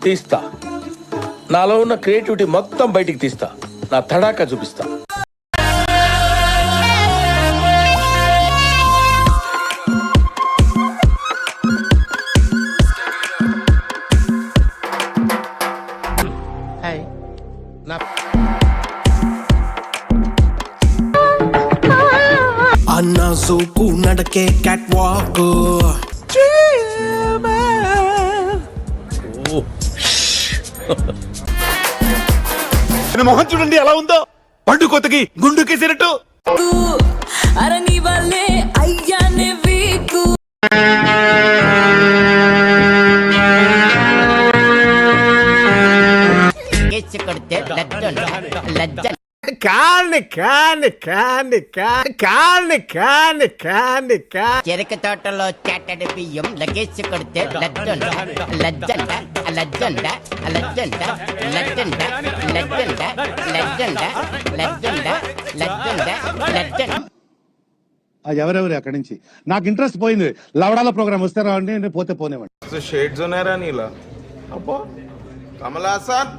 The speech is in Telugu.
తీస్తా, నాలో ఉన్న క్రియేటివిటీ మొత్తం బయటికి తీస్తా, నా తడాకా చూపిస్తా. అన్నా సోకు నడకే క్యాట్ వాక్ మొహం చూడండి ఎలా ఉందో, పండు కొత్తకి గుండుకేసినట్టు. అరణి వల్లే అయ్యానే వీకు. చెరుకు తోటలో చాటడి బియ్యం లగేసి కొడితే లజ్జండ లజ్జండ లజ్జండ లజ్జండ లజ్జండ లజ్జండ లజ్జండ లజ్జండ లజ్జండ లజ్జండ. ఎవరెవరు అక్కడి నుంచి నాకు ఇంట్రెస్ట్ పోయింది. లవడాల ప్రోగ్రామ్ వస్తారా అండి, పోతే పోనేవాడి. షేడ్స్ ఉన్నారా నీలా? అబ్బో కమల్ హాసన్